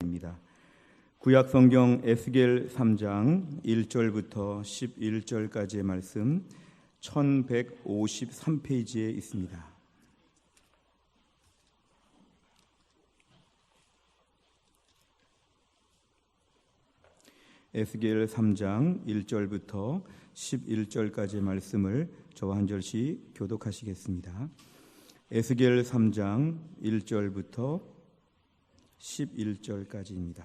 입니다. 구약 성경 에스겔 3장 1절부터 11절까지의 말씀 1153페이지에 있습니다. 에스겔 3장 1절부터 11절까지의 말씀을 저와 한 절씩 교독하시겠습니다. 에스겔 3장 1절부터 11절까지입니다.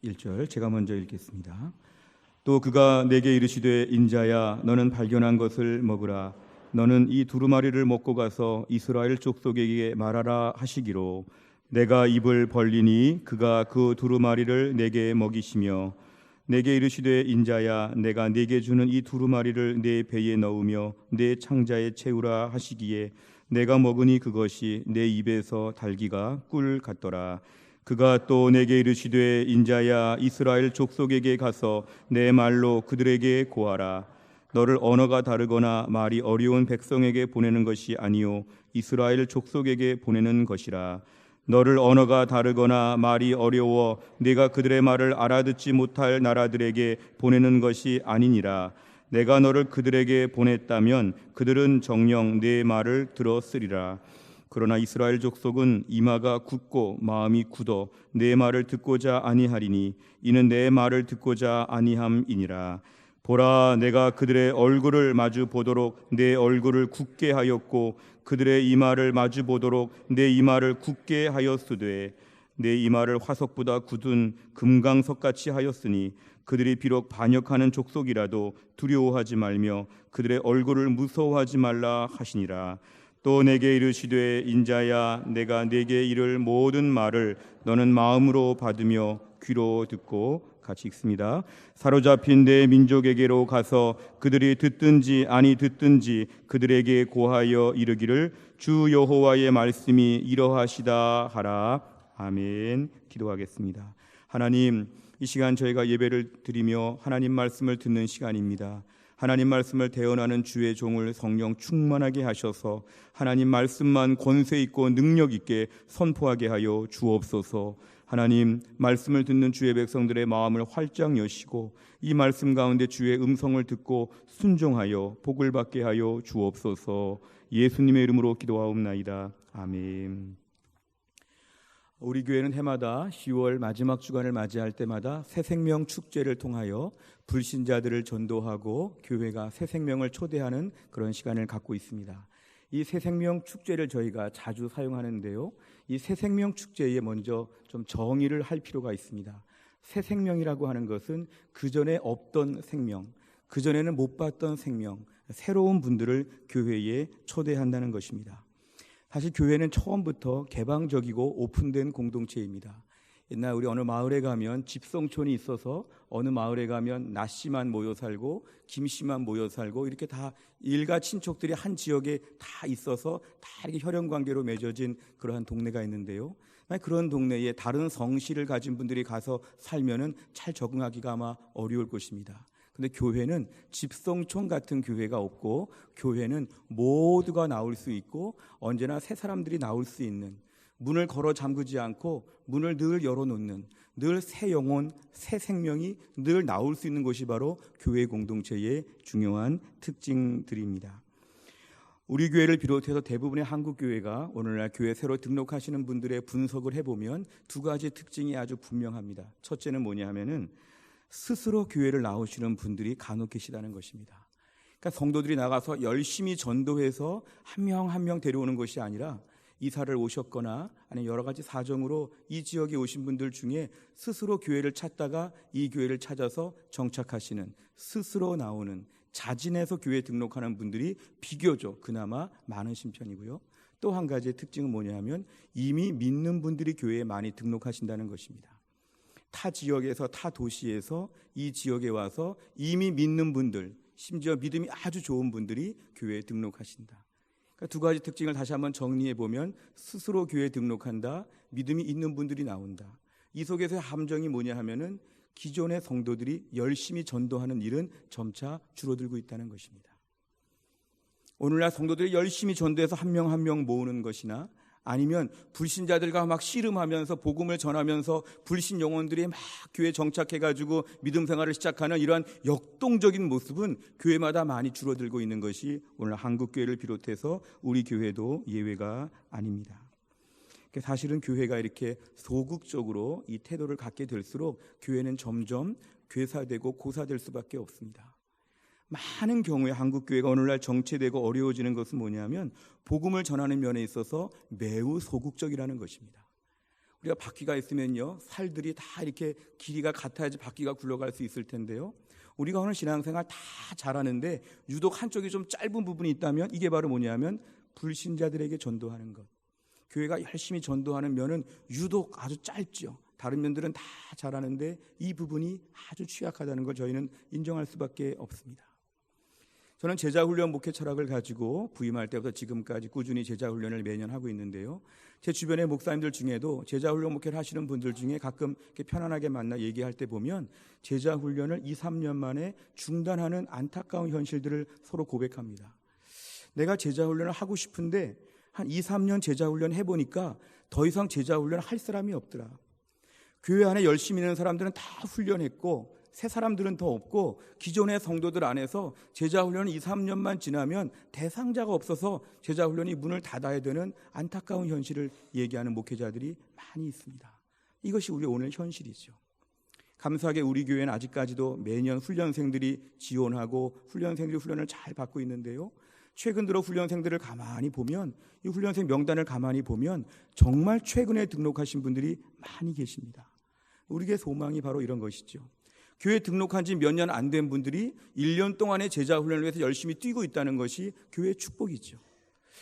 1절 제가 먼저 읽겠습니다. 또 그가 내게 이르시되 인자야 너는 발견한 것을 먹으라. 너는 이 두루마리를 먹고 가서 이스라엘 족속에게 말하라 하시기로 내가 입을 벌리니 그가 그 두루마리를 내게 먹이시며 내게 이르시되 인자야 내가 네게 주는 이 두루마리를 내 배에 넣으며 내 창자에 채우라 하시기에 내가 먹으니 그것이 내 입에서 달기가 꿀 같더라. 그가 또 내게 이르시되 인자야 이스라엘 족속에게 가서 내 말로 그들에게 고하라. 너를 언어가 다르거나 말이 어려운 백성에게 보내는 것이 아니요 이스라엘 족속에게 보내는 것이라. 너를 언어가 다르거나 말이 어려워 네가 그들의 말을 알아듣지 못할 나라들에게 보내는 것이 아니니라. 내가 너를 그들에게 보냈다면 그들은 정녕 내 말을 들었으리라. 그러나 이스라엘 족속은 이마가 굳고 마음이 굳어 내 말을 듣고자 아니하리니 이는 내 말을 듣고자 아니함이니라. 보라 내가 그들의 얼굴을 마주 보도록 내 얼굴을 굳게 하였고 그들의 이마를 마주 보도록 내 이마를 굳게 하였으되 내 이마를 화석보다 굳은 금강석같이 하였으니 그들이 비록 반역하는 족속이라도 두려워하지 말며 그들의 얼굴을 무서워하지 말라 하시니라. 또 내게 이르시되 인자야 내가 네게 이를 모든 말을 너는 마음으로 받으며 귀로 듣고 같이 읽습니다. 사로잡힌 내 민족에게로 가서 그들이 듣든지 아니 듣든지 그들에게 고하여 이르기를 주 여호와의 말씀이 이러하시다 하라. 아멘. 기도하겠습니다. 하나님, 이 시간 저희가 예배를 드리며 하나님 말씀을 듣는 시간입니다. 하나님 말씀을 대언하는 주의 종을 성령 충만하게 하셔서 하나님 말씀만 권세 있고 능력 있게 선포하게 하여 주옵소서. 하나님 말씀을 듣는 주의 백성들의 마음을 활짝 여시고 이 말씀 가운데 주의 음성을 듣고 순종하여 복을 받게 하여 주옵소서. 예수님의 이름으로 기도하옵나이다. 아멘. 우리 교회는 해마다 10월 마지막 주간을 맞이할 때마다 새생명 축제를 통하여 불신자들을 전도하고 교회가 새생명을 초대하는 그런 시간을 갖고 있습니다. 이 새생명 축제를 저희가 자주 사용하는데요. 이 새생명 축제에 먼저 좀 정의를 할 필요가 있습니다. 새생명이라고 하는 것은 그전에 없던 생명, 그전에는 못 봤던 생명, 새로운 분들을 교회에 초대한다는 것입니다. 사실 교회는 처음부터 개방적이고 오픈된 공동체입니다. 옛날 우리 어느 마을에 가면 집성촌이 있어서 어느 마을에 가면 나씨만 모여 살고 김씨만 모여 살고 이렇게 다 일가 친척들이 한 지역에 다 있어서 다 이렇게 혈연관계로 맺어진 그러한 동네가 있는데요. 그런 동네에 다른 성씨를 가진 분들이 가서 살면은 잘 적응하기가 아마 어려울 것입니다. 근데 교회는 집성촌 같은 교회가 없고 교회는 모두가 나올 수 있고 언제나 새 사람들이 나올 수 있는 문을 걸어 잠그지 않고 문을 늘 열어놓는 늘 새 영혼, 새 생명이 늘 나올 수 있는 곳이 바로 교회 공동체의 중요한 특징들입니다. 우리 교회를 비롯해서 대부분의 한국 교회가 오늘날 교회 새로 등록하시는 분들의 분석을 해보면 두 가지 특징이 아주 분명합니다. 첫째는 뭐냐 하면은 스스로 교회를 나오시는 분들이 간혹 계시다는 것입니다. 그러니까 성도들이 나가서 열심히 전도해서 한 명 한 명 데려오는 것이 아니라 이사를 오셨거나 아니면 여러 가지 사정으로 이 지역에 오신 분들 중에 스스로 교회를 찾다가 이 교회를 찾아서 정착하시는 스스로 나오는 자진해서 교회에 등록하는 분들이 비교적 그나마 많으신 편이고요. 또 한 가지의 특징은 뭐냐 하면 이미 믿는 분들이 교회에 많이 등록하신다는 것입니다. 타 지역에서 타 도시에서 이 지역에 와서 이미 믿는 분들, 심지어 믿음이 아주 좋은 분들이 교회에 등록하신다. 그러니까 두 가지 특징을 다시 한번 정리해 보면 스스로 교회에 등록한다, 믿음이 있는 분들이 나온다. 이 속에서의 함정이 뭐냐 하면은 기존의 성도들이 열심히 전도하는 일은 점차 줄어들고 있다는 것입니다. 오늘날 성도들이 열심히 전도해서 한 명 한 명 모으는 것이나 아니면 불신자들과 막 씨름하면서 복음을 전하면서 불신 영혼들이 막 교회에 정착해가지고 믿음 생활을 시작하는 이러한 역동적인 모습은 교회마다 많이 줄어들고 있는 것이 오늘 한국교회를 비롯해서 우리 교회도 예외가 아닙니다. 사실은 교회가 이렇게 소극적으로 이 태도를 갖게 될수록 교회는 점점 괴사되고 고사될 수밖에 없습니다. 많은 경우에 한국교회가 오늘날 정체되고 어려워지는 것은 뭐냐면 복음을 전하는 면에 있어서 매우 소극적이라는 것입니다. 우리가 바퀴가 있으면요, 살들이 다 이렇게 길이가 같아야지 바퀴가 굴러갈 수 있을 텐데요, 우리가 오늘 신앙생활 다 잘하는데 유독 한쪽이 좀 짧은 부분이 있다면 이게 바로 뭐냐면 불신자들에게 전도하는 것. 교회가 열심히 전도하는 면은 유독 아주 짧죠. 다른 면들은 다 잘하는데 이 부분이 아주 취약하다는 걸 저희는 인정할 수밖에 없습니다. 저는 제자훈련 목회 철학을 가지고 부임할 때부터 지금까지 꾸준히 제자훈련을 매년 하고 있는데요, 제 주변의 목사님들 중에도 제자훈련 목회를 하시는 분들 중에 가끔 이렇게 편안하게 만나 얘기할 때 보면 제자훈련을 2, 3년 만에 중단하는 안타까운 현실들을 서로 고백합니다. 내가 제자훈련을 하고 싶은데 한 2, 3년 제자훈련 해보니까 더 이상 제자훈련 할 사람이 없더라. 교회 안에 열심히 있는 사람들은 다 훈련했고 새 사람들은 더 없고 기존의 성도들 안에서 제자훈련 2, 3년만 지나면 대상자가 없어서 제자훈련이 문을 닫아야 되는 안타까운 현실을 얘기하는 목회자들이 많이 있습니다. 이것이 우리 오늘 현실이죠. 감사하게 우리 교회는 아직까지도 매년 훈련생들이 지원하고 훈련생들이 훈련을 잘 받고 있는데요, 최근 들어 훈련생들을 가만히 보면, 이 훈련생 명단을 가만히 보면 정말 최근에 등록하신 분들이 많이 계십니다. 우리의 소망이 바로 이런 것이죠. 교회 등록한 지 몇 년 안 된 분들이 1년 동안의 제자훈련을 위해서 열심히 뛰고 있다는 것이 교회의 축복이죠.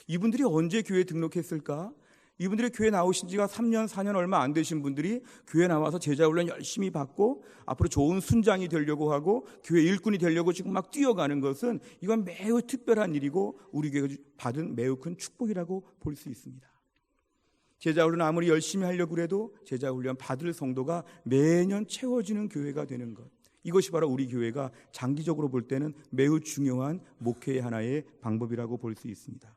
이분들이 언제 교회에 등록했을까? 이분들이 교회 나오신 지가 3년, 4년 얼마 안 되신 분들이 교회 나와서 제자훈련 열심히 받고 앞으로 좋은 순장이 되려고 하고 교회 일꾼이 되려고 지금 막 뛰어가는 것은 이건 매우 특별한 일이고 우리 교회가 받은 매우 큰 축복이라고 볼 수 있습니다. 제자훈련 아무리 열심히 하려고 해도 제자훈련 받을 성도가 매년 채워지는 교회가 되는 것, 이것이 바로 우리 교회가 장기적으로 볼 때는 매우 중요한 목회의 하나의 방법이라고 볼 수 있습니다.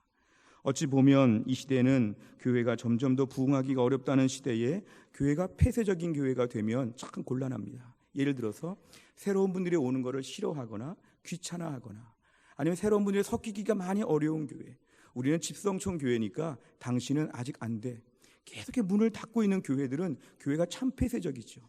어찌 보면 이 시대는 교회가 점점 더 부흥하기가 어렵다는 시대에 교회가 폐쇄적인 교회가 되면 참 곤란합니다. 예를 들어서 새로운 분들이 오는 것을 싫어하거나 귀찮아하거나 아니면 새로운 분들이 섞이기가 많이 어려운 교회, 우리는 집성촌 교회니까 당신은 아직 안 돼, 계속 문을 닫고 있는 교회들은 교회가 참 폐쇄적이죠.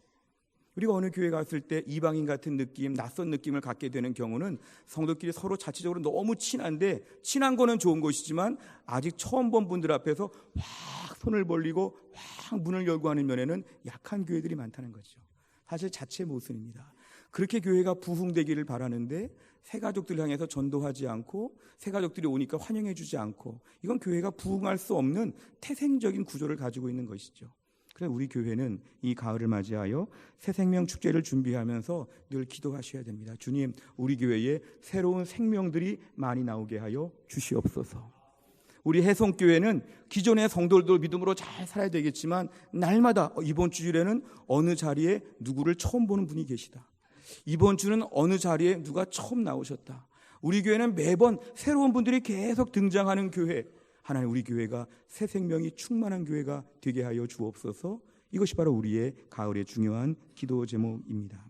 우리가 어느 교회 갔을 때 이방인 같은 느낌, 낯선 느낌을 갖게 되는 경우는 성도끼리 서로 자체적으로 너무 친한데, 친한 거는 좋은 것이지만 아직 처음 본 분들 앞에서 확 손을 벌리고 확 문을 열고 하는 면에는 약한 교회들이 많다는 거죠. 사실 자체 모순입니다. 그렇게 교회가 부흥되기를 바라는데 새가족들 향해서 전도하지 않고 새가족들이 오니까 환영해 주지 않고, 이건 교회가 부흥할 수 없는 태생적인 구조를 가지고 있는 것이죠. 그래서 우리 교회는 이 가을을 맞이하여 새생명 축제를 준비하면서 늘 기도하셔야 됩니다. 주님, 우리 교회에 새로운 생명들이 많이 나오게 하여 주시옵소서. 우리 해송교회는 기존의 성도들도 믿음으로 잘 살아야 되겠지만 날마다 이번 주일에는 어느 자리에 누구를 처음 보는 분이 계시다, 이번 주는 어느 자리에 누가 처음 나오셨다, 우리 교회는 매번 새로운 분들이 계속 등장하는 교회, 하나님 우리 교회가 새 생명이 충만한 교회가 되게 하여 주옵소서. 이것이 바로 우리의 가을의 중요한 기도 제목입니다.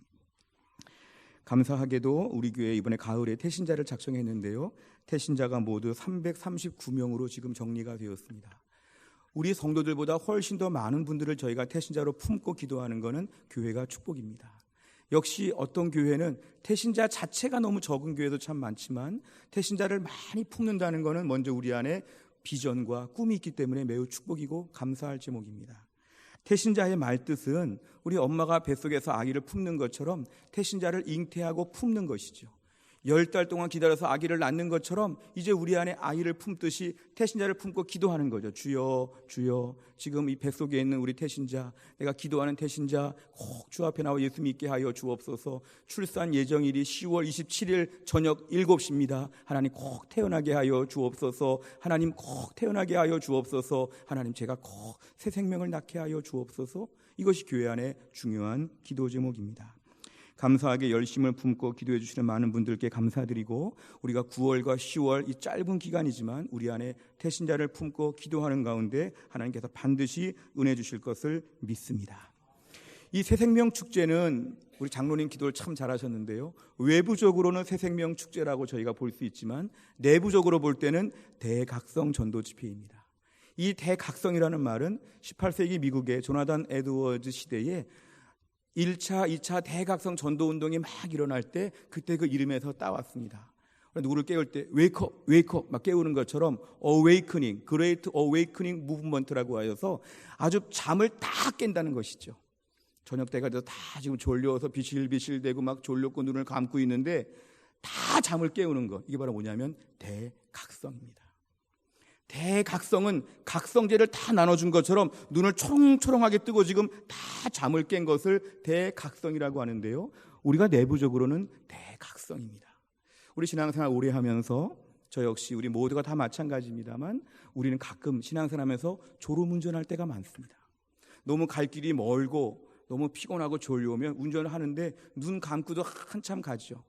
감사하게도 우리 교회 이번에 가을에 태신자를 작성했는데요, 태신자가 모두 339명으로 지금 정리가 되었습니다. 우리 성도들보다 훨씬 더 많은 분들을 저희가 태신자로 품고 기도하는 것은 교회가 축복입니다. 역시 어떤 교회는 태신자 자체가 너무 적은 교회도 참 많지만 태신자를 많이 품는다는 것은 먼저 우리 안에 비전과 꿈이 있기 때문에 매우 축복이고 감사할 제목입니다. 태신자의 말뜻은 우리 엄마가 뱃속에서 아기를 품는 것처럼 태신자를 잉태하고 품는 것이죠. 10달 동안 기다려서 아기를 낳는 것처럼 이제 우리 안에 아이를 품듯이 태신자를 품고 기도하는 거죠. 주여, 주여, 지금 이 뱃속에 있는 우리 태신자, 내가 기도하는 태신자 꼭 주 앞에 나와 예수 믿게 하여 주옵소서. 출산 예정일이 10월 27일 저녁 7시입니다. 하나님 꼭 태어나게 하여 주옵소서. 하나님 꼭 태어나게 하여 주옵소서. 하나님 제가 꼭 새 생명을 낳게 하여 주옵소서. 이것이 교회 안에 중요한 기도 제목입니다. 감사하게 열심을 품고 기도해 주시는 많은 분들께 감사드리고, 우리가 9월과 10월 이 짧은 기간이지만 우리 안에 태신자를 품고 기도하는 가운데 하나님께서 반드시 은혜 주실 것을 믿습니다. 이 새생명 축제는 우리 장로님 기도를 참 잘하셨는데요, 외부적으로는 새생명 축제라고 저희가 볼 수 있지만 내부적으로 볼 때는 대각성 전도 집회입니다. 이 대각성이라는 말은 18세기 미국의 조나단 에드워즈 시대에 1차, 2차 대각성 전도운동이 막 일어날 때 그때 그 이름에서 따왔습니다. 누구를 깨울 때 웨이크업, 웨이크업 막 깨우는 것처럼 awakening, great awakening movement라고 하여서 아주 잠을 다 깬다는 것이죠. 저녁 때가 돼서 다 지금 졸려서 비실비실대고 막 졸렸고 눈을 감고 있는데 다 잠을 깨우는 것, 이게 바로 뭐냐면 대각성입니다. 대각성은 각성제를 다 나눠준 것처럼 눈을 초롱초롱하게 뜨고 지금 다 잠을 깬 것을 대각성이라고 하는데요, 우리가 내부적으로는 대각성입니다. 우리 신앙생활 오래 하면서 저 역시 우리 모두가 다 마찬가지입니다만 우리는 가끔 신앙생활하면서 졸음운전할 때가 많습니다. 너무 갈 길이 멀고 너무 피곤하고 졸려오면 운전을 하는데 눈 감고도 한참 가죠.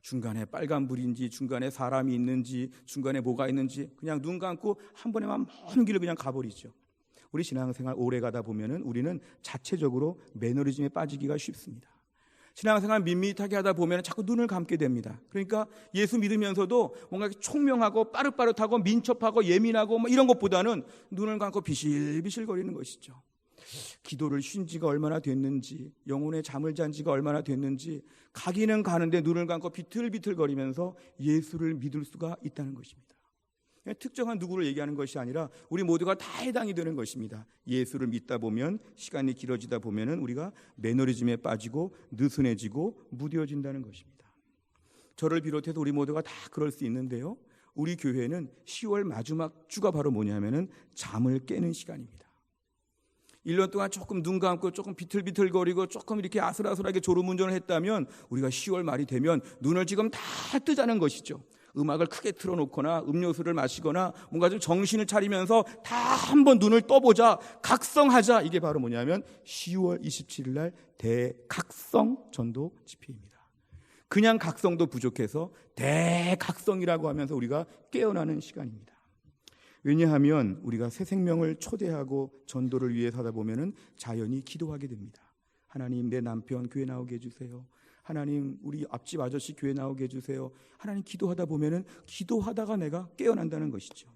중간에 빨간불인지 중간에 사람이 있는지 중간에 뭐가 있는지 그냥 눈 감고 한 번에만 먼 길을 그냥 가버리죠. 우리 신앙생활 오래 가다 보면은 우리는 자체적으로 매너리즘에 빠지기가 쉽습니다. 신앙생활 밋밋하게 하다 보면 자꾸 눈을 감게 됩니다. 그러니까 예수 믿으면서도 뭔가 총명하고 빠릇빠릇하고 민첩하고 예민하고 뭐 이런 것보다는 눈을 감고 비실비실 거리는 것이죠. 기도를 쉰 지가 얼마나 됐는지, 영혼의 잠을 잔 지가 얼마나 됐는지, 가기는 가는데 눈을 감고 비틀비틀거리면서 예수를 믿을 수가 있다는 것입니다. 특정한 누구를 얘기하는 것이 아니라 우리 모두가 다 해당이 되는 것입니다. 예수를 믿다 보면, 시간이 길어지다 보면 우리가 매너리즘에 빠지고 느슨해지고 무뎌진다는 것입니다. 저를 비롯해서 우리 모두가 다 그럴 수 있는데요, 우리 교회는 10월 마지막 주가 바로 뭐냐면은 잠을 깨는 시간입니다. 1년 동안 조금 눈 감고 조금 비틀비틀거리고 조금 이렇게 아슬아슬하게 졸음운전을 했다면 우리가 10월 말이 되면 눈을 지금 다 뜨자는 것이죠. 음악을 크게 틀어놓거나 음료수를 마시거나 뭔가 좀 정신을 차리면서 다 한번 눈을 떠보자, 각성하자. 이게 바로 뭐냐면 10월 27일 날 대각성 전도 집회입니다. 그냥 각성도 부족해서 대각성이라고 하면서 우리가 깨어나는 시간입니다. 왜냐하면 우리가 새 생명을 초대하고 전도를 위해 하다 보면은 자연히 기도하게 됩니다. 하나님, 내 남편 교회 나오게 해주세요. 하나님, 우리 앞집 아저씨 교회 나오게 해주세요. 하나님, 기도하다 보면은 기도하다가 내가 깨어난다는 것이죠.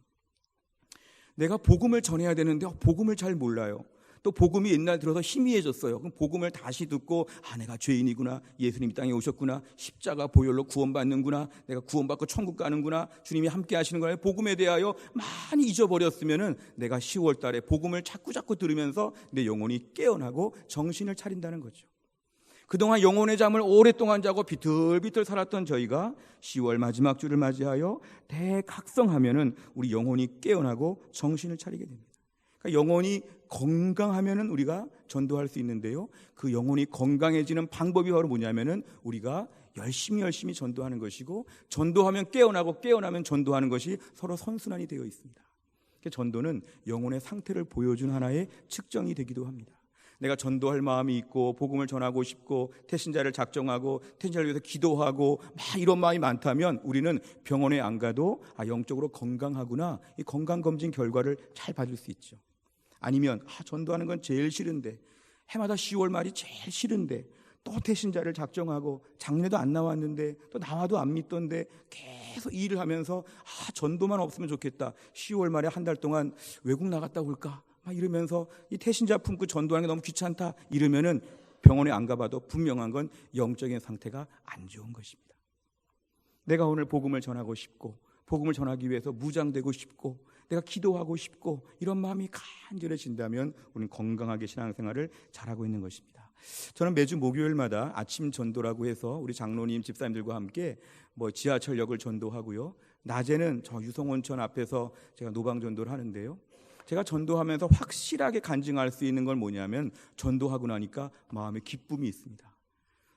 내가 복음을 전해야 되는데 복음을 잘 몰라요. 또 복음이 옛날 들어서 희미해졌어요. 그럼 복음을 다시 듣고 내가 죄인이구나, 예수님 이 땅에 오셨구나, 십자가 보혈로 구원받는구나, 내가 구원받고 천국 가는구나, 주님이 함께 하시는구나, 복음에 대하여 많이 잊어버렸으면은 내가 10월 달에 복음을 자꾸 들으면서 내 영혼이 깨어나고 정신을 차린다는 거죠. 그동안 영혼의 잠을 오랫동안 자고 비틀비틀 살았던 저희가 10월 마지막 주를 맞이하여 대각성하면은 우리 영혼이 깨어나고 정신을 차리게 됩니다. 그러니까 영혼이 건강하면은 우리가 전도할 수 있는데요, 그 영혼이 건강해지는 방법이 바로 뭐냐면은 우리가 열심히 전도하는 것이고, 전도하면 깨어나고 깨어나면 전도하는 것이 서로 선순환이 되어 있습니다. 전도는 영혼의 상태를 보여준 하나의 측정이 되기도 합니다. 내가 전도할 마음이 있고 복음을 전하고 싶고 태신자를 작정하고 태신자를 위해서 기도하고 막 이런 마음이 많다면 우리는 병원에 안 가도 영적으로 건강하구나, 이 건강검진 결과를 잘 받을 수 있죠. 아니면 전도하는 건 제일 싫은데, 해마다 10월 말이 제일 싫은데, 또 태신자를 작정하고 작년에도 안 나왔는데 또 나와도 안 믿던데 계속 일을 하면서 전도만 없으면 좋겠다, 10월 말에 한 달 동안 외국 나갔다 올까 막 이러면서 이 태신자 품고 전도하는 게 너무 귀찮다 이러면은 병원에 안 가봐도 분명한 건 영적인 상태가 안 좋은 것입니다. 내가 오늘 복음을 전하고 싶고 복음을 전하기 위해서 무장되고 싶고 내가 기도하고 싶고 이런 마음이 간절해진다면 우리는 건강하게 신앙생활을 잘하고 있는 것입니다. 저는 매주 목요일마다 아침 전도라고 해서 우리 장로님 집사님들과 함께 지하철역을 전도하고요, 낮에는 저 유성온천 앞에서 제가 노방 전도를 하는데요, 제가 전도하면서 확실하게 간증할 수 있는 건 뭐냐면 전도하고 나니까 마음에 기쁨이 있습니다.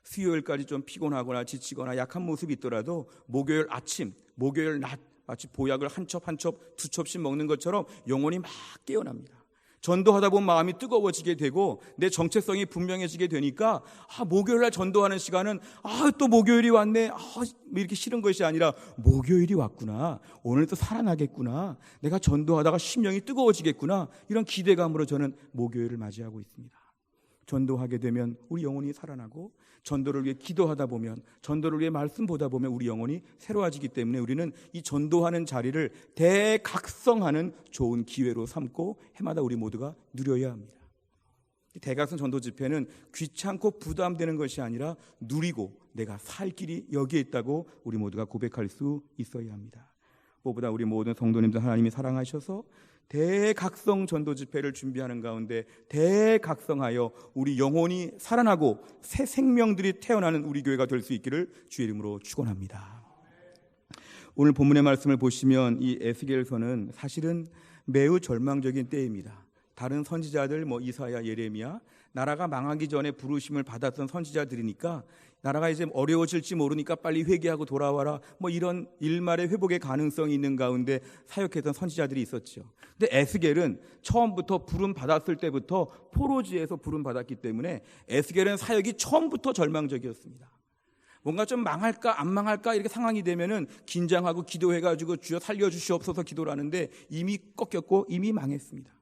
수요일까지 좀 피곤하거나 지치거나 약한 모습이 있더라도 목요일 아침, 목요일 낮 마치 보약을 한 첩 한 첩 두 첩씩 먹는 것처럼 영혼이 막 깨어납니다. 전도하다 보면 마음이 뜨거워지게 되고 내 정체성이 분명해지게 되니까 목요일 날 전도하는 시간은 또 목요일이 왔네. 이렇게 싫은 것이 아니라 목요일이 왔구나. 오늘 또 살아나겠구나. 내가 전도하다가 심령이 뜨거워지겠구나. 이런 기대감으로 저는 목요일을 맞이하고 있습니다. 전도하게 되면 우리 영혼이 살아나고 전도를 위해 기도하다 보면 전도를 위해 말씀 보다 보면 우리 영혼이 새로워지기 때문에 우리는 이 전도하는 자리를 대각성하는 좋은 기회로 삼고 해마다 우리 모두가 누려야 합니다. 대각성 전도 집회는 귀찮고 부담되는 것이 아니라 누리고 내가 살 길이 여기에 있다고 우리 모두가 고백할 수 있어야 합니다. 무엇보다 우리 모든 성도님들 하나님이 사랑하셔서 대각성 전도 집회를 준비하는 가운데 대각성하여 우리 영혼이 살아나고 새 생명들이 태어나는 우리 교회가 될 수 있기를 주의 이름으로 축원합니다. 오늘 본문의 말씀을 보시면 이 에스겔서는 사실은 매우 절망적인 때입니다. 다른 선지자들 이사야, 예레미야 나라가 망하기 전에 부르심을 받았던 선지자들이니까 나라가 이제 어려워질지 모르니까 빨리 회개하고 돌아와라 이런 일말의 회복의 가능성이 있는 가운데 사역했던 선지자들이 있었죠. 근데 에스겔은 처음부터 부름 받았을 때부터 포로지에서 부름 받았기 때문에 에스겔은 사역이 처음부터 절망적이었습니다. 뭔가 좀 망할까 안 망할까 이렇게 상황이 되면은 긴장하고 기도해가지고 주여 살려주시옵소서 기도를 하는데 이미 꺾였고 이미 망했습니다.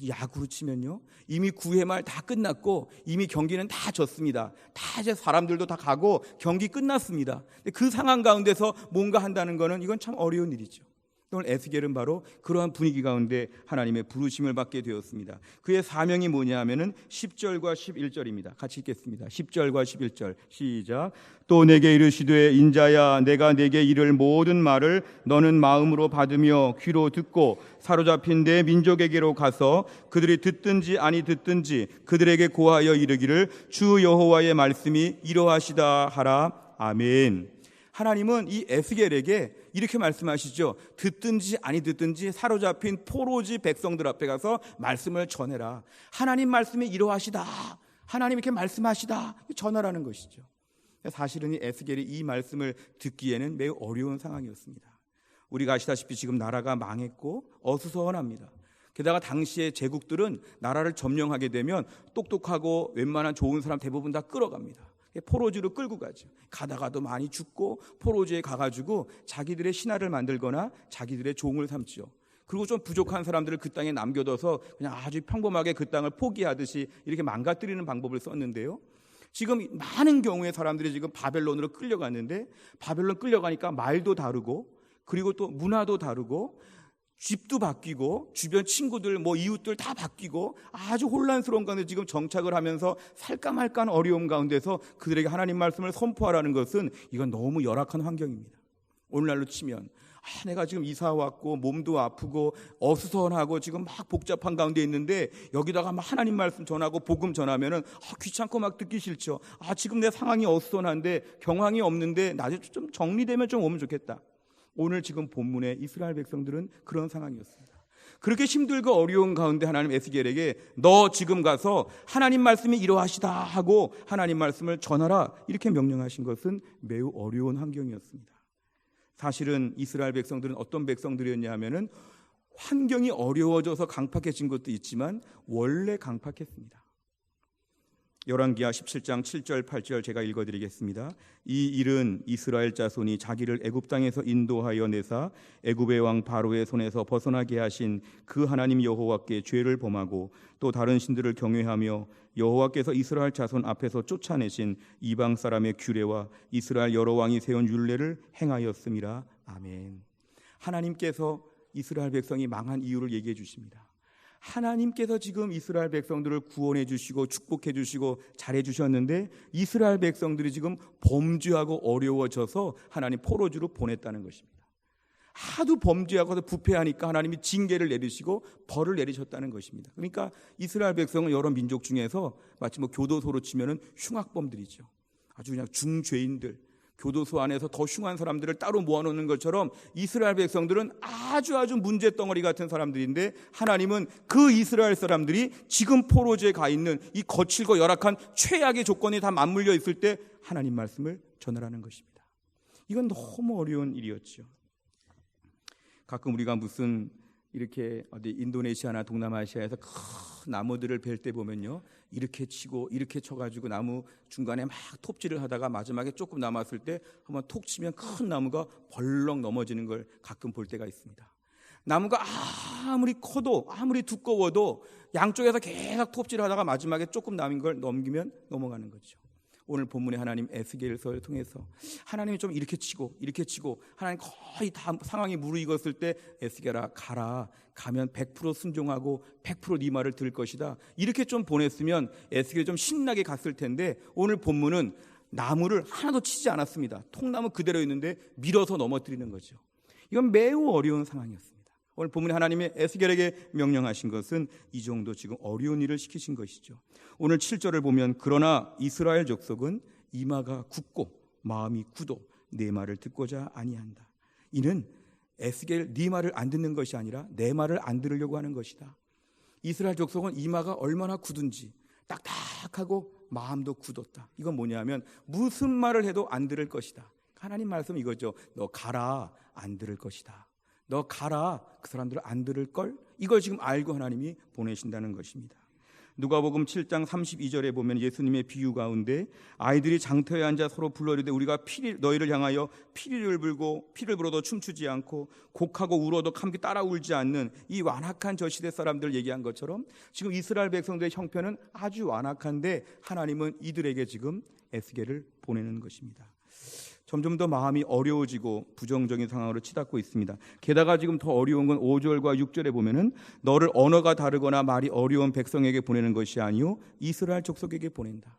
야구로 치면요, 이미 9회 말 다 끝났고 이미 경기는 다 졌습니다. 다 이제 사람들도 다 가고 경기 끝났습니다. 근데 그 상황 가운데서 뭔가 한다는 거는 이건 참 어려운 일이죠. 오늘 에스겔은 바로 그러한 분위기 가운데 하나님의 부르심을 받게 되었습니다. 그의 사명이 뭐냐 하면은 10절과 11절입니다. 같이 읽겠습니다. 10절과 11절 시작. 또 내게 이르시되 인자야 내가 내게 이를 모든 말을 너는 마음으로 받으며 귀로 듣고 사로잡힌 내 민족에게로 가서 그들이 듣든지 아니 듣든지 그들에게 고하여 이르기를 주 여호와의 말씀이 이러하시다 하라. 아멘. 하나님은 이 에스겔에게 이렇게 말씀하시죠. 듣든지 아니 듣든지 사로잡힌 포로지 백성들 앞에 가서 말씀을 전해라. 하나님 말씀이 이러하시다. 하나님 이렇게 말씀하시다. 전하라는 것이죠. 사실은 이 에스겔이 이 말씀을 듣기에는 매우 어려운 상황이었습니다. 우리가 아시다시피 지금 나라가 망했고 어수선합니다. 게다가 당시의 제국들은 나라를 점령하게 되면 똑똑하고 웬만한 좋은 사람 대부분 다 끌어갑니다. 포로지로 끌고 가죠. 가다가도 많이 죽고 포로지에 가가지고 자기들의 신하를 만들거나 자기들의 종을 삼죠. 그리고 좀 부족한 사람들을 그 땅에 남겨둬서 그냥 아주 평범하게 그 땅을 포기하듯이 이렇게 망가뜨리는 방법을 썼는데요. 지금 많은 경우에 사람들이 지금 바벨론으로 끌려갔는데 바벨론 끌려가니까 말도 다르고 그리고 또 문화도 다르고 집도 바뀌고 주변 친구들 이웃들 다 바뀌고 아주 혼란스러운 가운데 지금 정착을 하면서 살까 말까 하는 어려움 가운데서 그들에게 하나님 말씀을 선포하라는 것은 이건 너무 열악한 환경입니다. 오늘날로 치면 내가 지금 이사 왔고 몸도 아프고 어수선하고 지금 막 복잡한 가운데 있는데 여기다가 막 하나님 말씀 전하고 복음 전하면은 귀찮고 막 듣기 싫죠. 지금 내 상황이 어수선한데 경황이 없는데 나중에 좀 정리되면 좀 오면 좋겠다. 오늘 지금 본문의 이스라엘 백성들은 그런 상황이었습니다. 그렇게 힘들고 어려운 가운데 하나님 에스겔에게 너 지금 가서 하나님 말씀이 이러하시다 하고 하나님 말씀을 전하라 이렇게 명령하신 것은 매우 어려운 환경이었습니다. 사실은 이스라엘 백성들은 어떤 백성들이었냐 하면은 환경이 어려워져서 강팍해진 것도 있지만 원래 강팍했습니다. 열왕기하 17장 7절 8절 제가 읽어드리겠습니다. 이 일은 이스라엘 자손이 자기를 애굽 땅에서 인도하여 내사 애굽의 왕 바로의 손에서 벗어나게 하신 그 하나님 여호와께 죄를 범하고 또 다른 신들을 경외하며 여호와께서 이스라엘 자손 앞에서 쫓아내신 이방 사람의 규례와 이스라엘 여러 왕이 세운 율례를 행하였음이라. 아멘. 하나님께서 이스라엘 백성이 망한 이유를 얘기해 주십니다. 하나님께서 지금 이스라엘 백성들을 구원해 주시고 축복해 주시고 잘해 주셨는데 이스라엘 백성들이 지금 범죄하고 어려워져서 하나님 포로지로 보냈다는 것입니다. 하도 범죄하고 부패하니까 하나님이 징계를 내리시고 벌을 내리셨다는 것입니다. 그러니까 이스라엘 백성은 여러 민족 중에서 마치 교도소로 치면은 흉악범들이죠. 아주 그냥 중죄인들, 교도소 안에서 더 흉한 사람들을 따로 모아놓는 것처럼 이스라엘 백성들은 아주 문제덩어리 같은 사람들인데 하나님은 그 이스라엘 사람들이 지금 포로지에 가 있는 이 거칠고 열악한 최악의 조건이 다 맞물려 있을 때 하나님 말씀을 전하라는 것입니다. 이건 너무 어려운 일이었죠. 가끔 우리가 무슨 이렇게 어디 인도네시아나 동남아시아에서 큰 나무들을 벨 때 보면요, 이렇게 치고 이렇게 쳐가지고 나무 중간에 막 톱질을 하다가 마지막에 조금 남았을 때 한번 톡 치면 큰 나무가 벌렁 넘어지는 걸 가끔 볼 때가 있습니다. 나무가 아무리 커도 아무리 두꺼워도 양쪽에서 계속 톱질하다가 마지막에 조금 남은 걸 넘기면 넘어가는 거죠. 오늘 본문의 하나님 에스겔서를 통해서 하나님이 좀 이렇게 치고 이렇게 치고 하나님 거의 다 상황이 무르익었을 때 에스겔아 가라, 가면 100% 순종하고 100% 네 말을 들을 것이다, 이렇게 좀 보냈으면 에스겔이 좀 신나게 갔을 텐데 오늘 본문은 나무를 하나도 치지 않았습니다. 통나무 그대로 있는데 밀어서 넘어뜨리는 거죠. 이건 매우 어려운 상황이었습니다. 오늘 본문에 하나님이 에스겔에게 명령하신 것은 이 정도 지금 어려운 일을 시키신 것이죠. 오늘 7절을 보면 그러나 이스라엘 족속은 이마가 굳고 마음이 굳어 내 말을 듣고자 아니한다. 이는 에스겔 네 말을 안 듣는 것이 아니라 내 말을 안 들으려고 하는 것이다. 이스라엘 족속은 이마가 얼마나 굳은지 딱딱하고 마음도 굳었다. 이건 뭐냐면 무슨 말을 해도 안 들을 것이다. 하나님 말씀 이거죠. 너 가라, 안 들을 것이다. 너 가라, 그 사람들은 안 들을걸? 이걸 지금 알고 하나님이 보내신다는 것입니다. 누가복음 7장 32절에 보면 예수님의 비유 가운데 아이들이 장터에 앉아 서로 불러이르되 우리가 너희를 향하여 피리를 불어도 춤추지 않고 곡하고 울어도 함께 따라 울지 않는 이 완악한 저 시대 사람들 얘기한 것처럼 지금 이스라엘 백성들의 형편은 아주 완악한데 하나님은 이들에게 지금 에스겔을 보내는 것입니다. 점점 더 마음이 어려워지고 부정적인 상황으로 치닫고 있습니다. 게다가 지금 더 어려운 건 5절과 6절에 보면은 너를 언어가 다르거나 말이 어려운 백성에게 보내는 것이 아니요 이스라엘 족속에게 보낸다.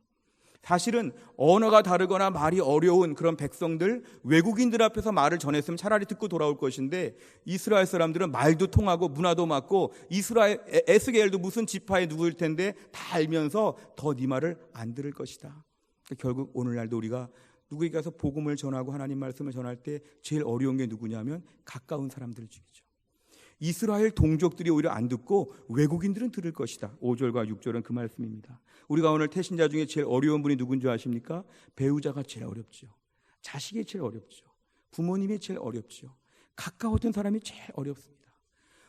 사실은 언어가 다르거나 말이 어려운 그런 백성들, 외국인들 앞에서 말을 전했으면 차라리 듣고 돌아올 것인데 이스라엘 사람들은 말도 통하고 문화도 맞고 이스라엘 에스겔도 무슨 지파의 누구일 텐데 다 알면서 더 네 말을 안 들을 것이다. 결국 오늘날도 우리가 누구에게 가서 복음을 전하고 하나님 말씀을 전할 때 제일 어려운 게 누구냐면 가까운 사람들 중이죠. 이스라엘 동족들이 오히려 안 듣고 외국인들은 들을 것이다. 5절과 6절은 그 말씀입니다. 우리가 오늘 태신자 중에 제일 어려운 분이 누군지 아십니까? 배우자가 제일 어렵죠. 자식이 제일 어렵죠. 부모님이 제일 어렵죠. 가까웠던 사람이 제일 어렵습니다.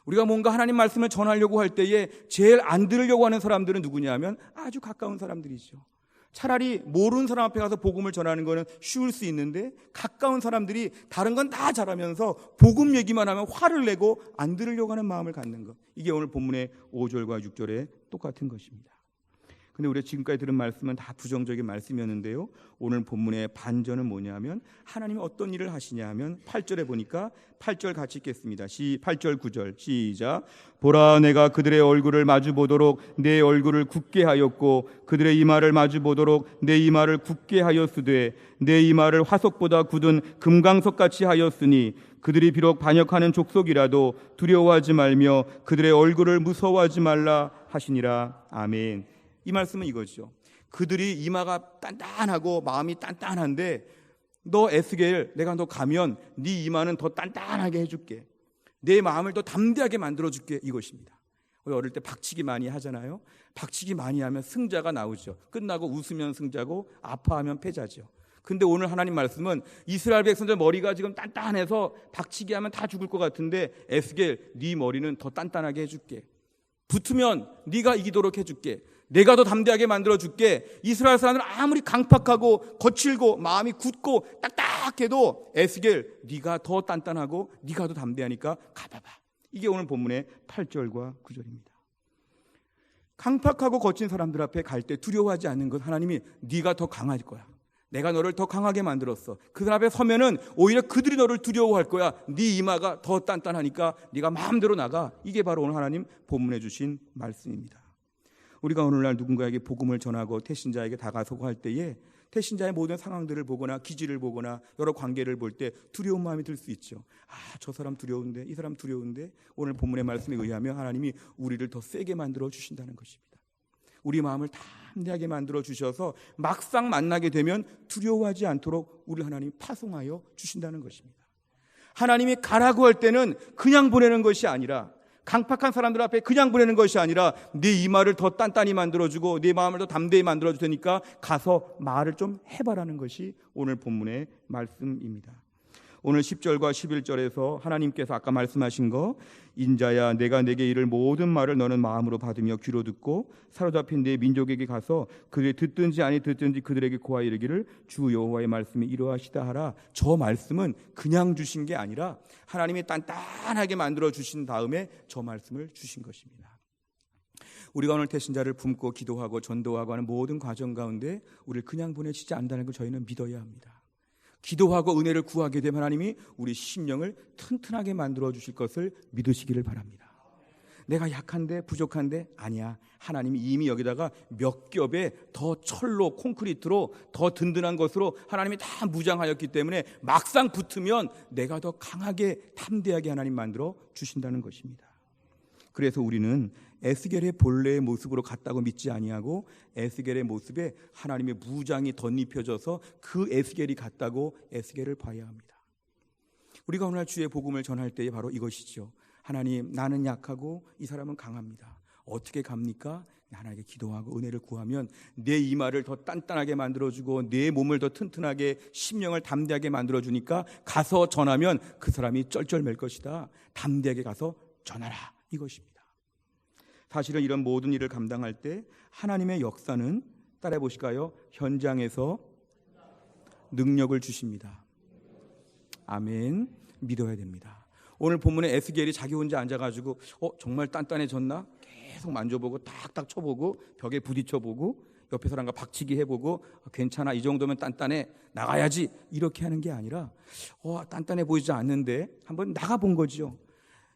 우리가 뭔가 하나님 말씀을 전하려고 할 때에 제일 안 들으려고 하는 사람들은 누구냐면 아주 가까운 사람들이죠. 차라리 모르는 사람 앞에 가서 복음을 전하는 거는 쉬울 수 있는데 가까운 사람들이 다른 건 다 잘하면서 복음 얘기만 하면 화를 내고 안 들으려고 하는 마음을 갖는 것, 이게 오늘 본문의 5절과 6절에 똑같은 것입니다. 근데 우리가 지금까지 들은 말씀은 다 부정적인 말씀이었는데요, 오늘 본문의 반전은 뭐냐면 하나님이 어떤 일을 하시냐 하면 8절에 보니까 8절 같이 읽겠습니다. 8절 9절 시작. 보라 내가 그들의 얼굴을 마주 보도록 내 얼굴을 굳게 하였고 그들의 이마를 마주 보도록 내 이마를 굳게 하였으되 내 이마를 화석보다 굳은 금강석같이 하였으니 그들이 비록 반역하는 족속이라도 두려워하지 말며 그들의 얼굴을 무서워하지 말라 하시니라. 아멘. 이 말씀은 이거죠. 그들이 이마가 단단하고 마음이 단단한데 너 에스겔, 내가 너 가면 네 이마는 더 단단하게 해줄게. 내 마음을 더 담대하게 만들어줄게, 이것입니다. 우리 어릴 때 박치기 많이 하잖아요. 박치기 많이 하면 승자가 나오죠. 끝나고 웃으면 승자고 아파하면 패자죠. 근데 오늘 하나님 말씀은 이스라엘 백성들 머리가 지금 단단해서 박치기 하면 다 죽을 것 같은데 에스겔, 네 머리는 더 단단하게 해줄게. 붙으면 네가 이기도록 해줄게. 내가 더 담대하게 만들어줄게. 이스라엘 사람들은 아무리 강팍하고 거칠고 마음이 굳고 딱딱해도 에스겔, 네가 더 단단하고 네가 더 담대하니까 가봐봐. 이게 오늘 본문의 8절과 9절입니다. 강팍하고 거친 사람들 앞에 갈 때 두려워하지 않는 것, 하나님이 네가 더 강할 거야. 내가 너를 더 강하게 만들었어. 그 사람 앞에 서면은 오히려 그들이 너를 두려워할 거야. 네 이마가 더 단단하니까 네가 마음대로 나가. 이게 바로 오늘 하나님 본문에 주신 말씀입니다. 우리가 오늘날 누군가에게 복음을 전하고 태신자에게 다가서고 할 때에 태신자의 모든 상황들을 보거나 기질을 보거나 여러 관계를 볼 때 두려운 마음이 들 수 있죠. 저 사람 두려운데, 이 사람 두려운데, 오늘 본문의 말씀에 의하면 하나님이 우리를 더 세게 만들어 주신다는 것입니다. 우리 마음을 담대하게 만들어 주셔서 막상 만나게 되면 두려워하지 않도록 우리 하나님이 파송하여 주신다는 것입니다. 하나님이 가라고 할 때는 그냥 보내는 것이 아니라, 강팍한 사람들 앞에 그냥 보내는 것이 아니라 네 이마를 더 단단히 만들어주고 네 마음을 더 담대히 만들어줄 테니까 가서 말을 좀 해봐라는 것이 오늘 본문의 말씀입니다. 오늘 10절과 11절에서 하나님께서 아까 말씀하신 거, 인자야 내가 내게 이를 모든 말을 너는 마음으로 받으며 귀로 듣고 사로잡힌 네 민족에게 가서 그들이 듣든지 아니 듣든지 그들에게 고하여 이르기를 주 여호와의 말씀이 이러하시다 하라. 저 말씀은 그냥 주신 게 아니라 하나님이 단단하게 만들어 주신 다음에 저 말씀을 주신 것입니다. 우리가 오늘 태신자를 품고 기도하고 전도하고 하는 모든 과정 가운데 우리를 그냥 보내시지 않는다는 걸 저희는 믿어야 합니다. 기도하고 은혜를 구하게 되면 하나님이 우리 심령을 튼튼하게 만들어 주실 것을 믿으시기를 바랍니다. 내가 약한데 부족한데 아니야. 하나님이 이미 여기다가 몇 겹에 더 철로 콘크리트로 더 든든한 것으로 하나님이 다 무장하였기 때문에 막상 붙으면 내가 더 강하게 담대하게 하나님 만들어 주신다는 것입니다. 그래서 우리는 에스겔의 본래의 모습으로 갔다고 믿지 아니하고 에스겔의 모습에 하나님의 무장이 덧입혀져서 그 에스겔이 같다고 에스겔을 봐야 합니다. 우리가 오늘 주의 복음을 전할 때에 바로 이것이죠. 하나님, 나는 약하고 이 사람은 강합니다. 어떻게 갑니까? 하나님께 기도하고 은혜를 구하면 내 이마를 더 단단하게 만들어주고 내 몸을 더 튼튼하게 심령을 담대하게 만들어주니까 가서 전하면 그 사람이 쩔쩔맬 것이다. 담대하게 가서 전하라, 이것입니다. 사실은 이런 모든 일을 감당할 때 하나님의 역사는 따라해 보실까요? 현장에서 능력을 주십니다. 아멘. 믿어야 됩니다. 오늘 본문에 에스겔이 자기 혼자 앉아가지고 정말 단단해졌나? 계속 만져보고 딱딱 쳐보고 벽에 부딪혀보고 옆에 사람과 박치기 해보고 괜찮아, 이 정도면 단단해, 나가야지, 이렇게 하는 게 아니라 단단해 보이지 않는데 한번 나가본 거죠.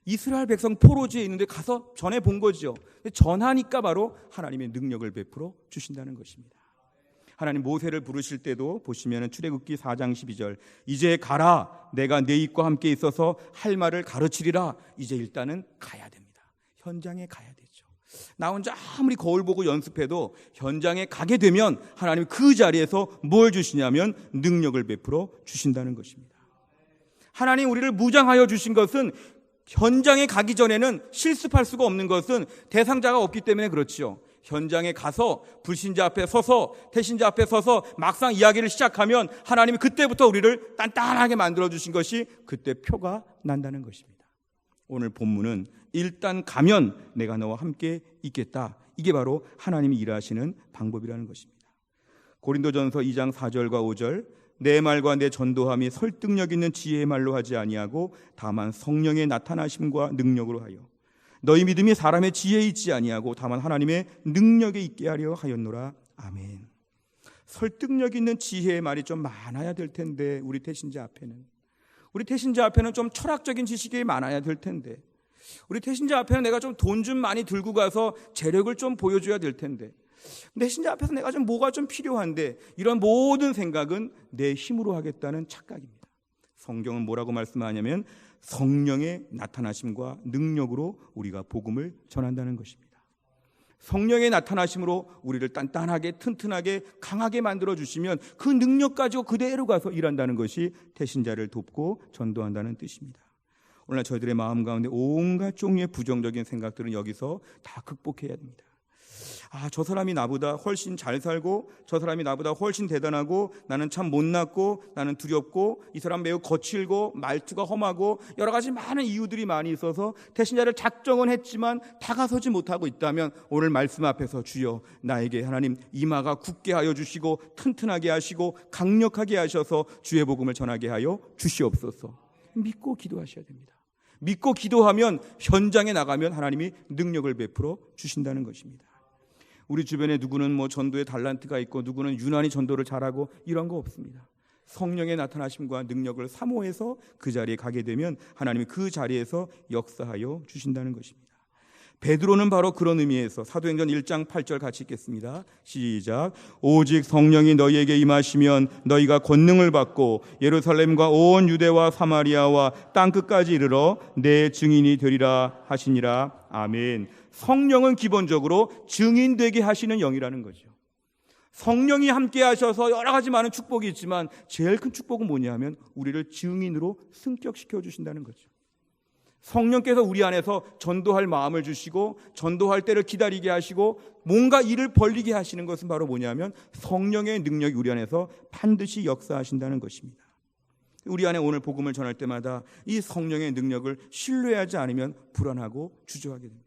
이스라엘 백성 포로지에 있는데 가서 전해본 거죠. 전하니까 바로 하나님의 능력을 베풀어 주신다는 것입니다. 하나님 모세를 부르실 때도 보시면 출애굽기 4장 12절, 이제 가라, 내가 네 입과 함께 있어서 할 말을 가르치리라. 이제 일단은 가야 됩니다. 현장에 가야 되죠. 나 혼자 아무리 거울 보고 연습해도 현장에 가게 되면 하나님이 그 자리에서 뭘 주시냐면 능력을 베풀어 주신다는 것입니다. 하나님 우리를 무장하여 주신 것은 현장에 가기 전에는 실습할 수가 없는 것은 대상자가 없기 때문에 그렇지요. 현장에 가서 불신자 앞에 서서 태신자 앞에 서서 막상 이야기를 시작하면 하나님이 그때부터 우리를 단단하게 만들어 주신 것이 그때 표가 난다는 것입니다. 오늘 본문은 일단 가면 내가 너와 함께 있겠다. 이게 바로 하나님이 일하시는 방법이라는 것입니다. 고린도전서 2장 4절과 5절, 내 말과 내 전도함이 설득력 있는 지혜의 말로 하지 아니하고 다만 성령의 나타나심과 능력으로 하여 너희 믿음이 사람의 지혜에 있지 아니하고 다만 하나님의 능력에 있게 하려 하였노라. 아멘. 설득력 있는 지혜의 말이 좀 많아야 될 텐데 우리 태신자 앞에는 좀 철학적인 지식이 많아야 될 텐데 우리 태신자 앞에는 내가 좀 돈 좀 많이 들고 가서 재력을 좀 보여줘야 될 텐데 내 신자 앞에서 내가 좀 뭐가 좀 필요한데 이런 모든 생각은 내 힘으로 하겠다는 착각입니다. 성경은 뭐라고 말씀하냐면 성령의 나타나심과 능력으로 우리가 복음을 전한다는 것입니다. 성령의 나타나심으로 우리를 단단하게 튼튼하게 강하게 만들어주시면 그 능력 가지고 그대로 가서 일한다는 것이 태신자를 돕고 전도한다는 뜻입니다. 오늘 저희들의 마음 가운데 온갖 종류의 부정적인 생각들은 여기서 다 극복해야 됩니다. 저 사람이 나보다 훨씬 잘 살고 저 사람이 나보다 훨씬 대단하고 나는 참 못났고 나는 두렵고 이 사람 매우 거칠고 말투가 험하고 여러 가지 많은 이유들이 많이 있어서 태신자를 작정은 했지만 다가서지 못하고 있다면 오늘 말씀 앞에서 주여 나에게 하나님 이마가 굳게 하여 주시고 튼튼하게 하시고 강력하게 하셔서 주의 복음을 전하게 하여 주시옵소서. 믿고 기도하셔야 됩니다. 믿고 기도하면 현장에 나가면 하나님이 능력을 베풀어 주신다는 것입니다. 우리 주변에 누구는 전도에 달란트가 있고 누구는 유난히 전도를 잘하고 이런 거 없습니다. 성령의 나타나심과 능력을 사모해서 그 자리에 가게 되면 하나님이 그 자리에서 역사하여 주신다는 것입니다. 베드로는 바로 그런 의미에서 사도행전 1장 8절 같이 읽겠습니다. 시작. 오직 성령이 너희에게 임하시면 너희가 권능을 받고 예루살렘과 온 유대와 사마리아와 땅끝까지 이르러 내 증인이 되리라 하시니라. 아멘. 성령은 기본적으로 증인되게 하시는 영이라는 거죠. 성령이 함께 하셔서 여러 가지 많은 축복이 있지만 제일 큰 축복은 뭐냐면 우리를 증인으로 승격시켜 주신다는 거죠. 성령께서 우리 안에서 전도할 마음을 주시고 전도할 때를 기다리게 하시고 뭔가 일을 벌리게 하시는 것은 바로 뭐냐면 성령의 능력이 우리 안에서 반드시 역사하신다는 것입니다. 우리 안에 오늘 복음을 전할 때마다 이 성령의 능력을 신뢰하지 않으면 불안하고 주저하게 됩니다.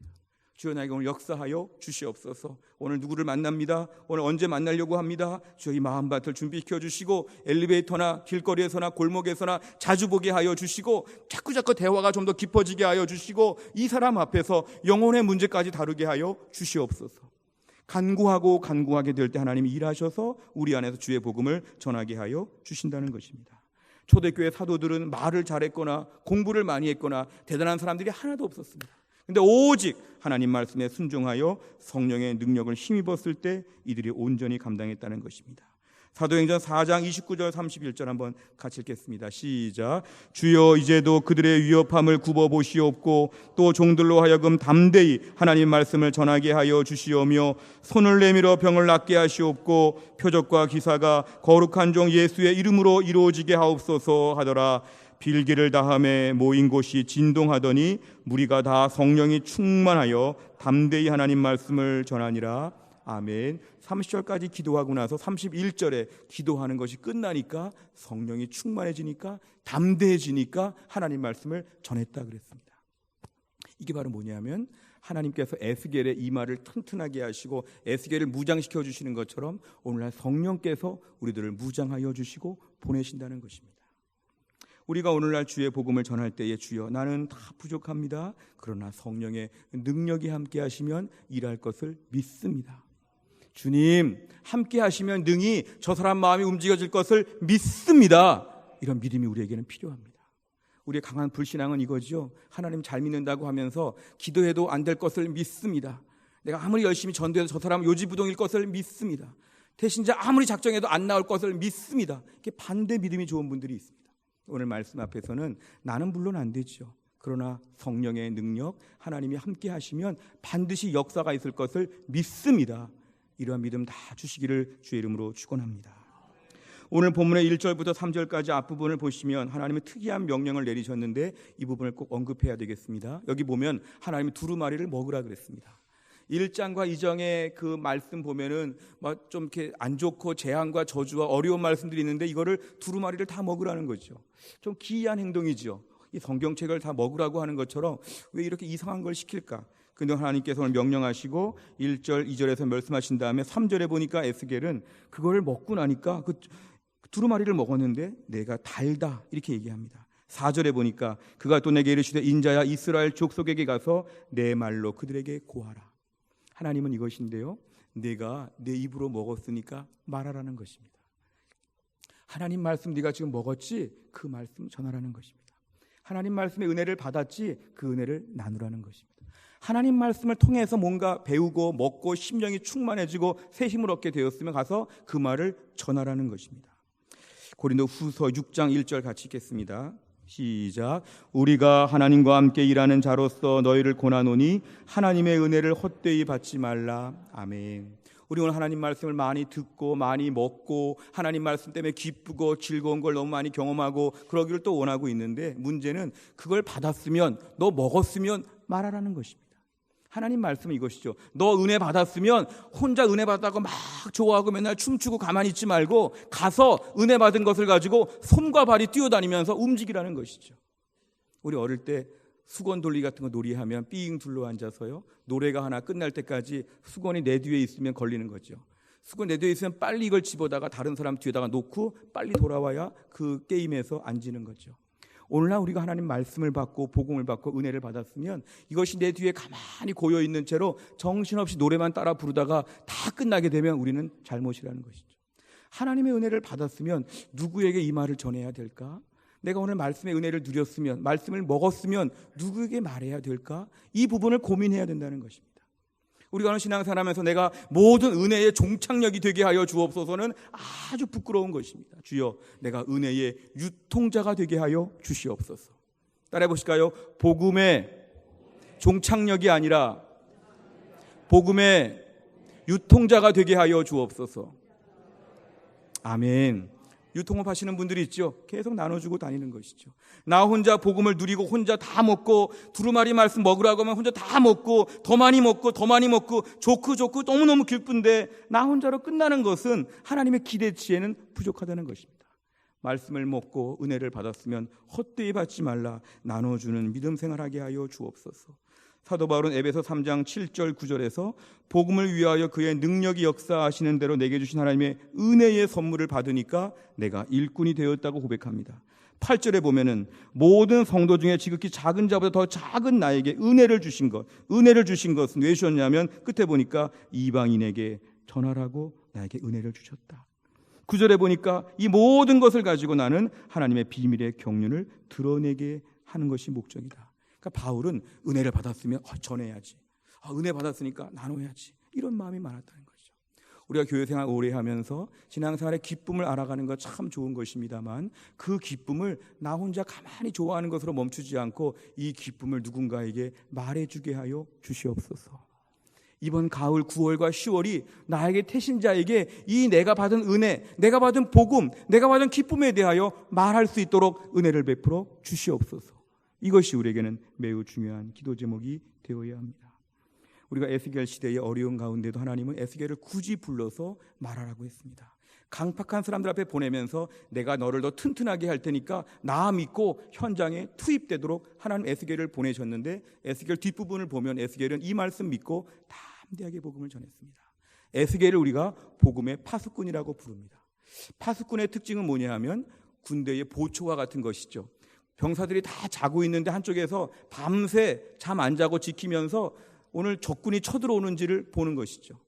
주여 나에게 오늘 역사하여 주시옵소서. 오늘 누구를 만납니다. 오늘 언제 만나려고 합니다. 주여 이 마음밭을 준비시켜 주시고 엘리베이터나 길거리에서나 골목에서나 자주 보게 하여 주시고 자꾸 대화가 좀 더 깊어지게 하여 주시고 이 사람 앞에서 영혼의 문제까지 다루게 하여 주시옵소서. 간구하게 될 때 하나님이 일하셔서 우리 안에서 주의 복음을 전하게 하여 주신다는 것입니다. 초대교회 사도들은 말을 잘했거나 공부를 많이 했거나 대단한 사람들이 하나도 없었습니다. 근데 오직 하나님 말씀에 순종하여 성령의 능력을 힘입었을 때 이들이 온전히 감당했다는 것입니다. 사도행전 4장 29절 31절 한번 같이 읽겠습니다. 시작. 주여 이제도 그들의 위협함을 굽어보시옵고 또 종들로 하여금 담대히 하나님 말씀을 전하게 하여 주시오며 손을 내밀어 병을 낫게 하시옵고 표적과 기사가 거룩한 종 예수의 이름으로 이루어지게 하옵소서 하더라. 빌기를 다함에 모인 곳이 진동하더니 무리가 다 성령이 충만하여 담대히 하나님 말씀을 전하니라. 아멘. 30절까지 기도하고 나서 31절에 기도하는 것이 끝나니까 성령이 충만해지니까 담대해지니까 하나님 말씀을 전했다 그랬습니다. 이게 바로 뭐냐면 하나님께서 에스겔의 이마를 튼튼하게 하시고 에스겔을 무장시켜 주시는 것처럼 오늘날 성령께서 우리들을 무장하여 주시고 보내신다는 것입니다. 우리가 오늘날 주의 복음을 전할 때에 주여 나는 다 부족합니다. 그러나 성령의 능력이 함께 하시면 일할 것을 믿습니다. 주님 함께 하시면 능히 저 사람 마음이 움직여질 것을 믿습니다. 이런 믿음이 우리에게는 필요합니다. 우리의 강한 불신앙은 이거죠. 하나님 잘 믿는다고 하면서 기도해도 안 될 것을 믿습니다. 내가 아무리 열심히 전도해도 저 사람은 요지부동일 것을 믿습니다. 대신자 아무리 작정해도 안 나올 것을 믿습니다. 이렇게 반대 믿음이 좋은 분들이 있습니다. 오늘 말씀 앞에서는 나는 물론 안 되죠. 그러나 성령의 능력 하나님이 함께 하시면 반드시 역사가 있을 것을 믿습니다. 이러한 믿음 다 주시기를 주의 이름으로 축원합니다. 오늘 본문의 1절부터 3절까지 앞부분을 보시면 하나님은 특이한 명령을 내리셨는데 이 부분을 꼭 언급해야 되겠습니다. 여기 보면 하나님이 두루마리를 먹으라 그랬습니다. 1장과 2장의 그 말씀 보면은 막 좀 이렇게 안 좋고 재앙과 저주와 어려운 말씀들이 있는데 이거를 두루마리를 다 먹으라는 거죠. 좀 기이한 행동이죠. 이 성경책을 다 먹으라고 하는 것처럼 왜 이렇게 이상한 걸 시킬까? 근데 하나님께서 오늘 명령하시고 1절, 2절에서 말씀하신 다음에 3절에 보니까 에스겔은 그거를 먹고 나니까 그 두루마리를 먹었는데 내가 달다 이렇게 얘기합니다. 4절에 보니까 그가 또 내게 이르시되 인자야 이스라엘 족속에게 가서 내 말로 그들에게 고하라. 하나님은 이것인데요. 내가 내 입으로 먹었으니까 말하라는 것입니다. 하나님 말씀 네가 지금 먹었지? 그 말씀 전하라는 것입니다. 하나님 말씀의 은혜를 받았지? 그 은혜를 나누라는 것입니다. 하나님 말씀을 통해서 뭔가 배우고 먹고 심령이 충만해지고 새 힘을 얻게 되었으면 가서 그 말을 전하라는 것입니다. 고린도후서 6장 1절 같이 읽겠습니다. 시작. 우리가 하나님과 함께 일하는 자로서 너희를 권하노니 하나님의 은혜를 헛되이 받지 말라. 아멘. 우리 오늘 하나님 말씀을 많이 듣고 많이 먹고 하나님 말씀 때문에 기쁘고 즐거운 걸 너무 많이 경험하고 그러기를 또 원하고 있는데 문제는 그걸 받았으면 너 먹었으면 말하라는 것입니다. 하나님 말씀은 이것이죠. 너 은혜 받았으면 혼자 은혜 받았다고 막 좋아하고 맨날 춤추고 가만히 있지 말고 가서 은혜 받은 것을 가지고 손과 발이 뛰어다니면서 움직이라는 것이죠. 우리 어릴 때 수건 돌리기 같은 거 놀이하면 삥 둘러앉아서요. 노래가 하나 끝날 때까지 수건이 내 뒤에 있으면 걸리는 거죠. 수건 내 뒤에 있으면 빨리 이걸 집어다가 다른 사람 뒤에다가 놓고 빨리 돌아와야 그 게임에서 앉는 거죠. 오늘날 우리가 하나님 말씀을 받고 복음을 받고 은혜를 받았으면 이것이 내 뒤에 가만히 고여있는 채로 정신없이 노래만 따라 부르다가 다 끝나게 되면 우리는 잘못이라는 것이죠. 하나님의 은혜를 받았으면 누구에게 이 말을 전해야 될까? 내가 오늘 말씀의 은혜를 누렸으면 말씀을 먹었으면 누구에게 말해야 될까? 이 부분을 고민해야 된다는 것입니다. 우리가 오늘 신앙생활하면서 내가 모든 은혜의 종착역이 되게 하여 주옵소서는 아주 부끄러운 것입니다. 주여 내가 은혜의 유통자가 되게 하여 주시옵소서. 따라해 보실까요? 복음의 종착역이 아니라 복음의 유통자가 되게 하여 주옵소서. 아멘. 유통업 하시는 분들이 있죠. 계속 나눠주고 다니는 것이죠. 나 혼자 복음을 누리고 혼자 다 먹고 두루마리 말씀 먹으라고 하면 혼자 다 먹고 더 많이 먹고 좋고 너무너무 기쁜데 나 혼자로 끝나는 것은 하나님의 기대치에는 부족하다는 것입니다. 말씀을 먹고 은혜를 받았으면 헛되이 받지 말라. 나눠주는 믿음 생활하게 하여 주옵소서. 사도 바울은 에베소 3장 7절 9절에서 복음을 위하여 그의 능력이 역사하시는 대로 내게 주신 하나님의 은혜의 선물을 받으니까 내가 일꾼이 되었다고 고백합니다. 8절에 보면은 모든 성도 중에 지극히 작은 자보다 더 작은 나에게 은혜를 주신 것은 왜 주셨냐면 끝에 보니까 이방인에게 전하라고 나에게 은혜를 주셨다. 9절에 보니까 이 모든 것을 가지고 나는 하나님의 비밀의 경륜을 드러내게 하는 것이 목적이다. 그러니까 바울은 은혜를 받았으면 전해야지, 은혜 받았으니까 나눠야지, 이런 마음이 많았다는 거죠. 우리가 교회 생활 오래 하면서 신앙생활의 기쁨을 알아가는 것 참 좋은 것입니다만 그 기쁨을 나 혼자 가만히 좋아하는 것으로 멈추지 않고 이 기쁨을 누군가에게 말해주게 하여 주시옵소서. 이번 가을 9월과 10월이 나에게 태신자에게 이 내가 받은 은혜, 내가 받은 복음, 내가 받은 기쁨에 대하여 말할 수 있도록 은혜를 베풀어 주시옵소서. 이것이 우리에게는 매우 중요한 기도 제목이 되어야 합니다. 우리가 에스겔 시대의 어려운 가운데도 하나님은 에스겔을 굳이 불러서 말하라고 했습니다. 강팍한 사람들 앞에 보내면서 내가 너를 더 튼튼하게 할 테니까 나 믿고 현장에 투입되도록 하나님 에스겔을 보내셨는데 에스겔 뒷부분을 보면 에스겔은 이 말씀 믿고 담대하게 복음을 전했습니다. 에스겔을 우리가 복음의 파수꾼이라고 부릅니다. 파수꾼의 특징은 뭐냐 하면 군대의 보초와 같은 것이죠. 병사들이 다 자고 있는데 한쪽에서 밤새 잠 안 자고 지키면서 오늘 적군이 쳐들어오는지를 보는 것이죠.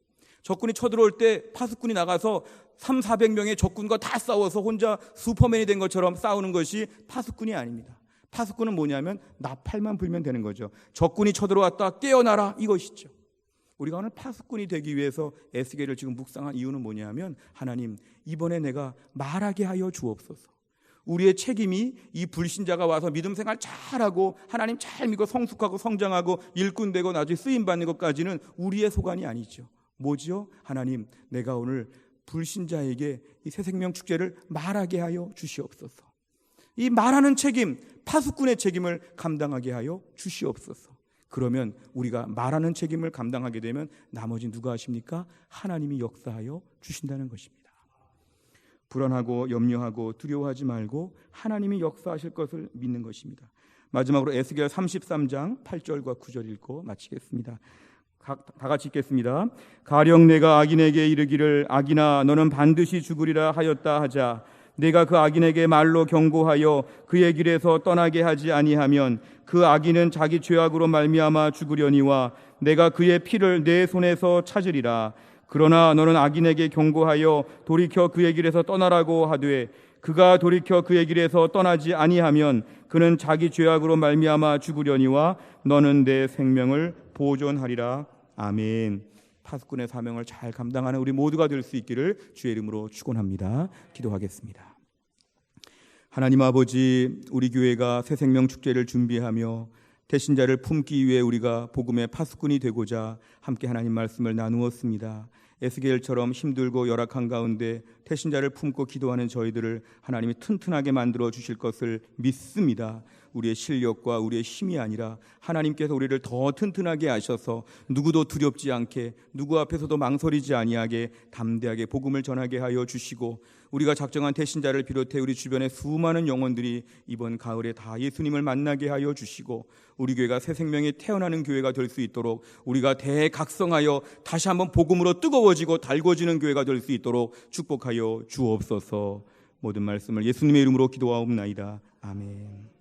적군이 쳐들어올 때 파수꾼이 나가서 300~400명의 적군과 다 싸워서 혼자 슈퍼맨이 된 것처럼 싸우는 것이 파수꾼이 아닙니다. 파수꾼은 뭐냐면 나팔만 불면 되는 거죠. 적군이 쳐들어왔다, 깨어나라, 이것이죠. 우리가 오늘 파수꾼이 되기 위해서 에스겔을 지금 묵상한 이유는 뭐냐면 하나님, 이번에 내가 말하게 하여 주옵소서. 우리의 책임이 이 불신자가 와서 믿음 생활 잘하고 하나님 잘 믿고 성숙하고 성장하고 일꾼 되고 나중에 쓰임 받는 것까지는 우리의 소관이 아니죠. 뭐지요? 하나님, 내가 오늘 불신자에게 이 새생명 축제를 말하게 하여 주시옵소서. 이 말하는 책임, 파수꾼의 책임을 감당하게 하여 주시옵소서. 그러면 우리가 말하는 책임을 감당하게 되면 나머지 누가 하십니까? 하나님이 역사하여 주신다는 것입니다. 불안하고 염려하고 두려워하지 말고 하나님이 역사하실 것을 믿는 것입니다. 마지막으로 에스겔 33장 8절과 9절 읽고 마치겠습니다. 다 같이 읽겠습니다. 가령 내가 악인에게 이르기를 악인아 너는 반드시 죽으리라 하였다 하자 내가 그 악인에게 말로 경고하여 그의 길에서 떠나게 하지 아니하면 그 악인은 자기 죄악으로 말미암아 죽으려니와 내가 그의 피를 내 손에서 찾으리라. 그러나 너는 악인에게 경고하여 돌이켜 그의 길에서 떠나라고 하되 그가 돌이켜 그의 길에서 떠나지 아니하면 그는 자기 죄악으로 말미암아 죽으려니와 너는 내 생명을 보존하리라. 아멘. 파수꾼의 사명을 잘 감당하는 우리 모두가 될 수 있기를 주의 이름으로 축원합니다. 기도하겠습니다. 하나님 아버지, 우리 교회가 새생명 축제를 준비하며 태신자를 품기 위해 우리가 복음의 파수꾼이 되고자 함께 하나님 말씀을 나누었습니다. 에스겔처럼 힘들고 열악한 가운데 태신자를 품고 기도하는 저희들을 하나님이 튼튼하게 만들어 주실 것을 믿습니다. 우리의 실력과 우리의 힘이 아니라 하나님께서 우리를 더 튼튼하게 하셔서 누구도 두렵지 않게 누구 앞에서도 망설이지 아니하게 담대하게 복음을 전하게 하여 주시고 우리가 작정한 태신자를 비롯해 우리 주변의 수많은 영혼들이 이번 가을에 다 예수님을 만나게 하여 주시고 우리 교회가 새 생명이 태어나는 교회가 될 수 있도록 우리가 대각성하여 다시 한번 복음으로 뜨거워지고 달궈지는 교회가 될 수 있도록 축복하여 주옵소서. 모든 말씀을 예수님의 이름으로 기도하옵나이다. 아멘.